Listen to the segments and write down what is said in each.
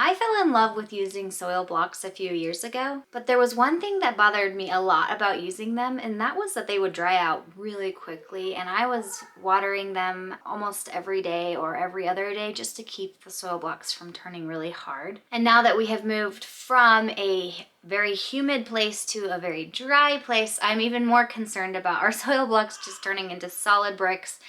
I fell in love with using soil blocks a few years ago, but there was one thing that bothered me a lot about using them, and that was that they would dry out really quickly, and I was watering them almost every day or every other day just to keep the soil blocks from turning really hard. And now that we have moved from a very humid place to a very dry place, I'm even more concerned about our soil blocks just turning into solid bricks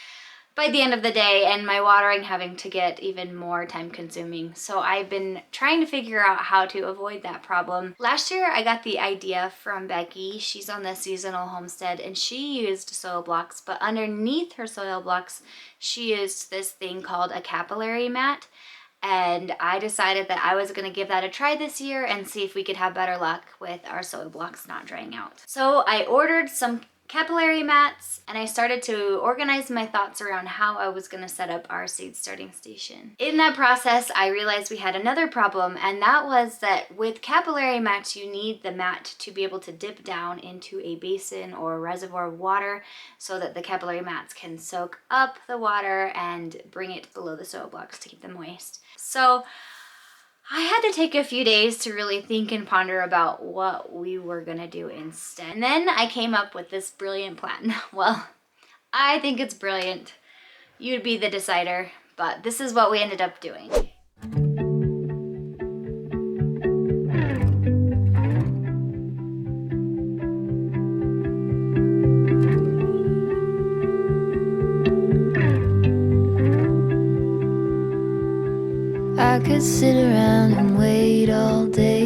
by the end of the day and my watering having to get even more time consuming. So I've been trying to figure out how to avoid that problem. Last year I got the idea from Becky. She's on the seasonal homestead and she used soil blocks, but underneath her soil blocks she used this thing called a capillary mat. And I decided that I was going to give that a try this year and see if we could have better luck with our soil blocks not drying out. So I ordered some capillary mats and I started to organize my thoughts around how I was going to set up our seed starting station. In that process, I realized we had another problem, and that was that with capillary mats, you need the mat to be able to dip down into a basin or a reservoir of water so that the capillary mats can soak up the water and bring it below the soil blocks to keep them moist. So I had to take a few days to really think and ponder about what we were gonna do instead. And then I came up with this brilliant plan. Well, I think it's brilliant. You'd be the decider, but this is what we ended up doing. I could sit around and wait all day.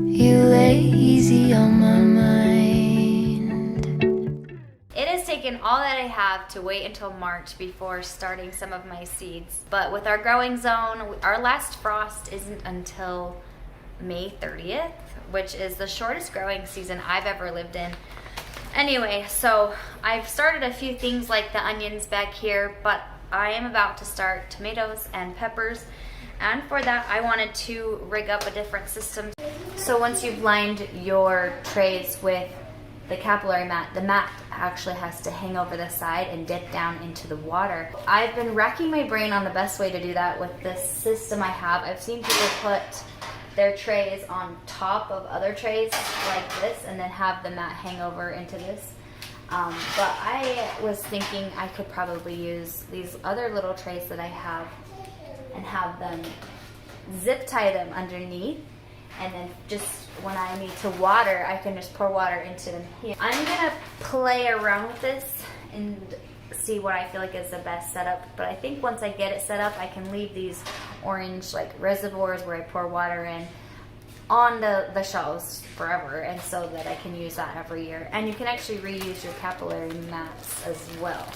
You lay easy on my mind. It has taken all that I have to wait until March before starting some of my seeds. But with our growing zone, our last frost isn't until May 30th, which is the shortest growing season I've ever lived in. Anyway, so I've started a few things like the onions back here, but I am about to start tomatoes and peppers. And for that, I wanted to rig up a different system. So once you've lined your trays with the capillary mat, the mat actually has to hang over the side and dip down into the water. I've been racking my brain on the best way to do that with this system I have. I've seen people put their trays on top of other trays like this and then have the mat hang over into this. But I was thinking I could probably use these other little trays that I have and have them zip tie them underneath, and then just when I need to water, I can just pour water into them here. I'm gonna play around with this and see what I feel like is the best setup, but I think once I get it set up, I can leave these orange like reservoirs where I pour water in on the shelves forever, and so that I can use that every year. And you can actually reuse your capillary mats as well.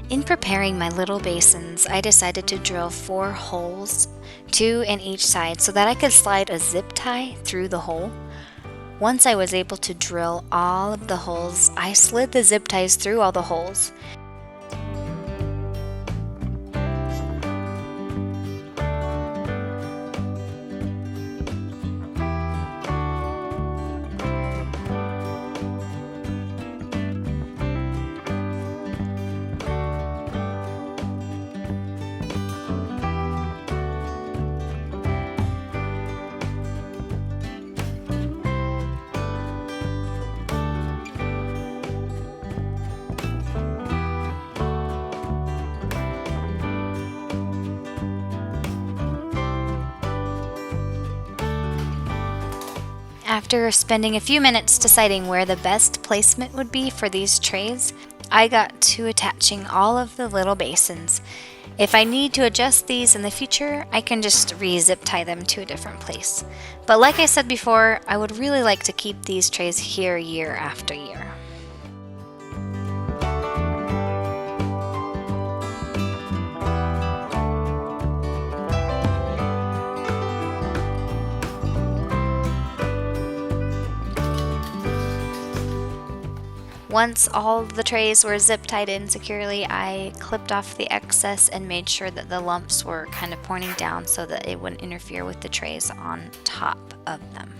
In preparing my little basins, I decided to drill 4 holes, 2 in each side, so that I could slide a zip tie through the hole. Once I was able to drill all of the holes, I slid the zip ties through all the holes. After spending a few minutes deciding where the best placement would be for these trays, I got to attaching all of the little basins. If I need to adjust these in the future, I can just re-zip tie them to a different place. But like I said before, I would really like to keep these trays here year after year. Once all the trays were zip tied in securely, I clipped off the excess and made sure that the lumps were kind of pointing down so that it wouldn't interfere with the trays on top of them.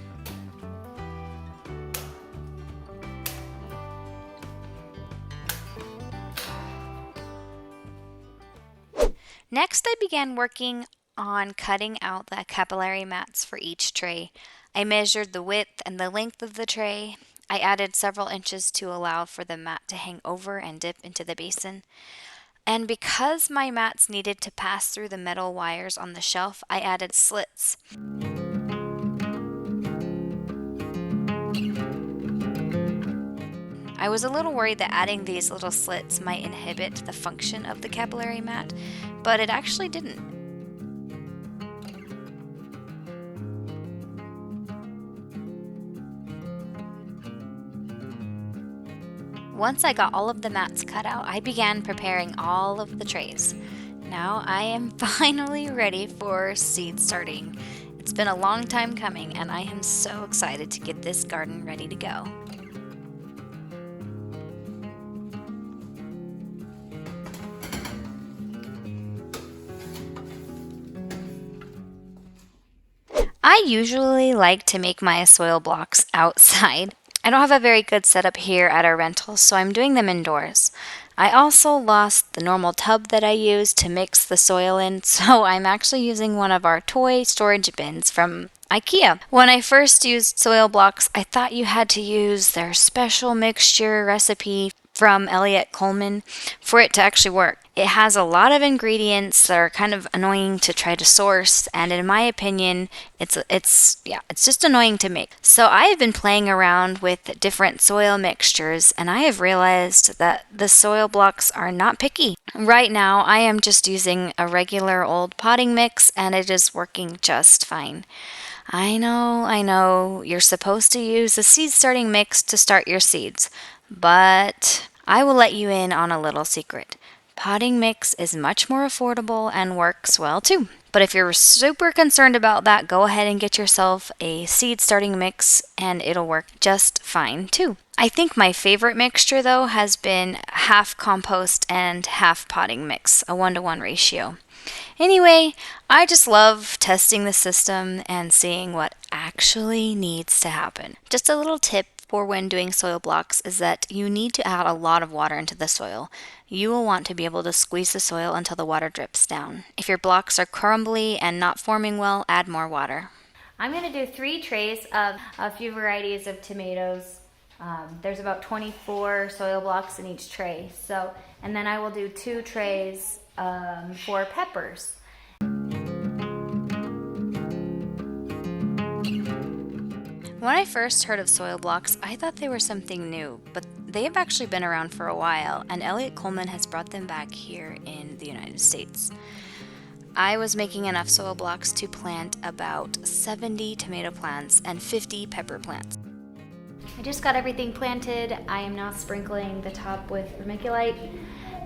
Next, I began working on cutting out the capillary mats for each tray. I measured the width and the length of the tray. I added several inches to allow for the mat to hang over and dip into the basin. And because my mats needed to pass through the metal wires on the shelf, I added slits. I was a little worried that adding these little slits might inhibit the function of the capillary mat, but it actually didn't. Once I got all of the mats cut out, I began preparing all of the trays. Now I am finally ready for seed starting. It's been a long time coming, and I am so excited to get this garden ready to go. I usually like to make my soil blocks outside. I don't have a very good setup here at our rental, so I'm doing them indoors. I also lost the normal tub that I use to mix the soil in, so I'm actually using one of our toy storage bins from IKEA. When I first used soil blocks, I thought you had to use their special mixture recipe from Elliot Coleman for it to actually work. It has a lot of ingredients that are kind of annoying to try to source, and in my opinion, it's just annoying to make. So I have been playing around with different soil mixtures, and I have realized that the soil blocks are not picky. Right now, I am just using a regular old potting mix, and it is working just fine. I know, you're supposed to use a seed starting mix to start your seeds, but I will let you in on a little secret. Potting mix is much more affordable and works well too. But if you're super concerned about that, go ahead and get yourself a seed starting mix and it'll work just fine too. I think my favorite mixture though has been half compost and half potting mix, a 1-to-1 ratio. Anyway, I just love testing the system and seeing what actually needs to happen. Just a little tip for when doing soil blocks is that you need to add a lot of water into the soil. You will want to be able to squeeze the soil until the water drips down. If your blocks are crumbly and not forming well, add more water. I'm going to do 3 trays of a few varieties of tomatoes. There's about 24 soil blocks in each tray. And then I will do 2 trays for peppers. When I first heard of soil blocks, I thought they were something new, but they have actually been around for a while, and Elliot Coleman has brought them back here in the United States. I was making enough soil blocks to plant about 70 tomato plants and 50 pepper plants. I just got everything planted. I am now sprinkling the top with vermiculite.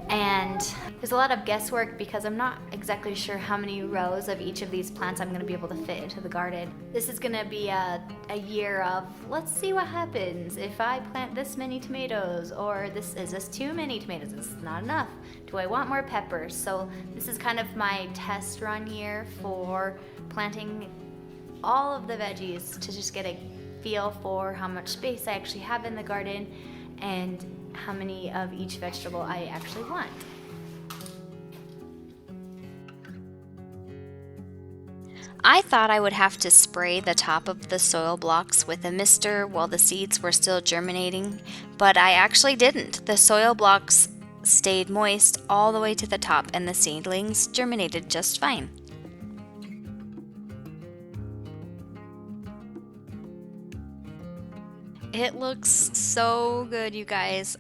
And there's a lot of guesswork because I'm not exactly sure how many rows of each of these plants I'm going to be able to fit into the garden. This is going to be a year of let's see what happens if I plant this many tomatoes, or is this too many tomatoes? This is not enough. Do I want more peppers? So this is kind of my test run year for planting all of the veggies to just get a feel for how much space I actually have in the garden and how many of each vegetable I actually want. I thought I would have to spray the top of the soil blocks with a mister while the seeds were still germinating, but I actually didn't. The soil blocks stayed moist all the way to the top and the seedlings germinated just fine. It looks so good, you guys.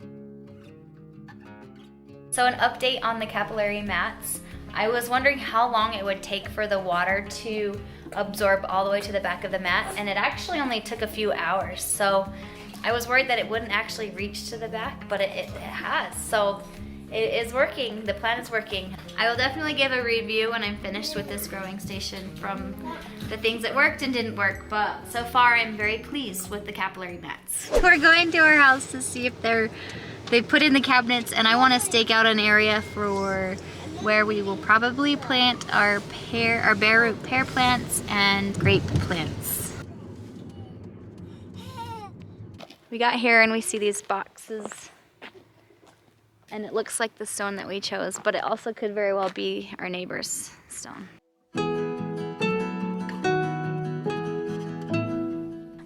So an update on the capillary mats. I was wondering how long it would take for the water to absorb all the way to the back of the mat, and it actually only took a few hours. So I was worried that it wouldn't actually reach to the back, but it has. So it is working. The plan is working. I will definitely give a review when I'm finished with this growing station from the things that worked and didn't work, but so far I'm very pleased with the capillary nets. We're going to our house to see if they put in the cabinets, and I want to stake out an area for where we will probably plant our bare root pear plants and grape plants. We got here and we see these boxes. And it looks like the stone that we chose, but it also could very well be our neighbor's stone.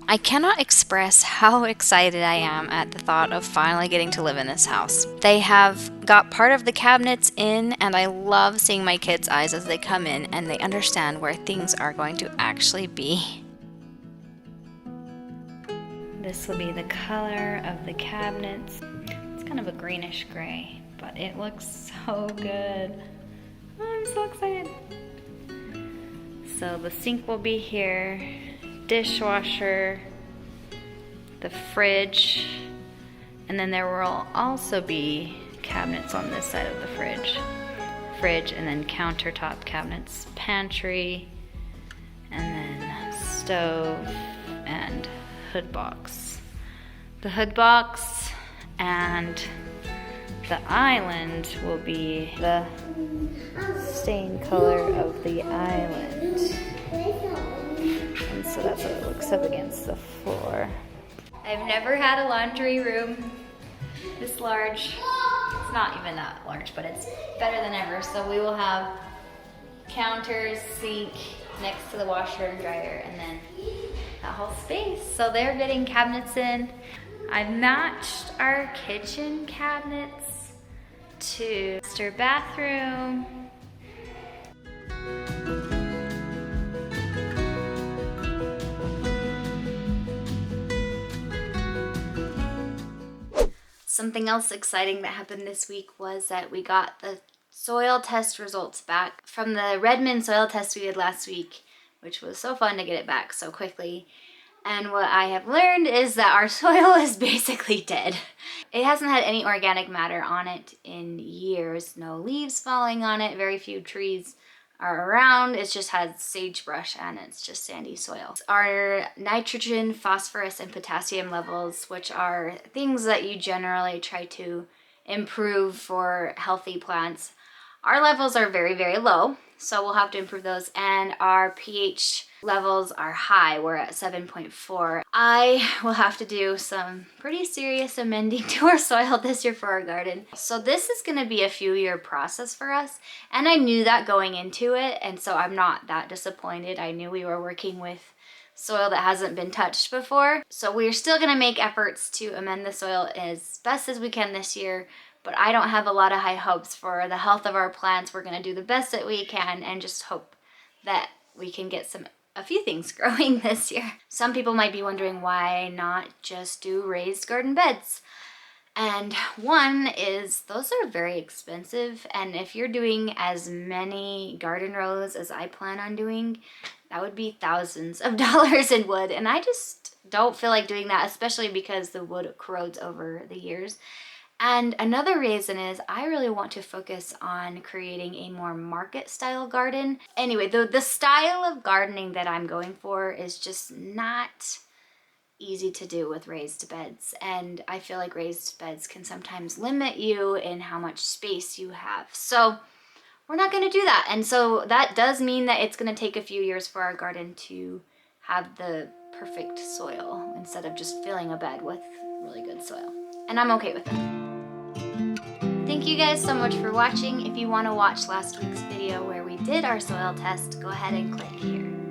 I cannot express how excited I am at the thought of finally getting to live in this house. They have got part of the cabinets in, and I love seeing my kids' eyes as they come in and they understand where things are going to actually be. This will be the color of the cabinets. Kind of a greenish gray, but it looks so good. Oh, I'm so excited. So the sink will be here, dishwasher, the fridge, and then there will also be cabinets on this side of the fridge, and then countertop cabinets, pantry, and then stove and hood box. The hood box and the island will be the stain color of the island. And so that's what it looks up against the floor. I've never had a laundry room this large. It's not even that large, but it's better than ever. So we will have counters, sink next to the washer and dryer, and then that whole space. So they're getting cabinets in. I've matched our kitchen cabinets to master bathroom. Something else exciting that happened this week was that we got the soil test results back from the Redmond soil test we did last week, which was so fun to get it back so quickly. And what I have learned is that our soil is basically dead. It hasn't had any organic matter on it in years. No leaves falling on it, very few trees are around. It's just had sagebrush and it's just sandy soil. Our nitrogen, phosphorus, and potassium levels, which are things that you generally try to improve for healthy plants, our levels are very, very low. So we'll have to improve those, and our pH levels are high. We're at 7.4. I will have to do some pretty serious amending to our soil this year for our garden. So this is going to be a few-year process for us, and I knew that going into it, and so I'm not that disappointed. I knew we were working with soil that hasn't been touched before. So we're still going to make efforts to amend the soil as best as we can this year. But I don't have a lot of high hopes for the health of our plants. We're going to do the best that we can and just hope that we can get a few things growing this year. Some people might be wondering why not just do raised garden beds. And one is those are very expensive, and if you're doing as many garden rows as I plan on doing, that would be thousands of dollars in wood, and I just don't feel like doing that, especially because the wood corrodes over the years. And another reason is I really want to focus on creating a more market style garden. Anyway, the style of gardening that I'm going for is just not easy to do with raised beds. And I feel like raised beds can sometimes limit you in how much space you have. So we're not going to do that. And so that does mean that it's going to take a few years for our garden to have the perfect soil instead of just filling a bed with really good soil. And I'm okay with that. Thank you guys so much for watching. If you want to watch last week's video where we did our soil test, go ahead and click here.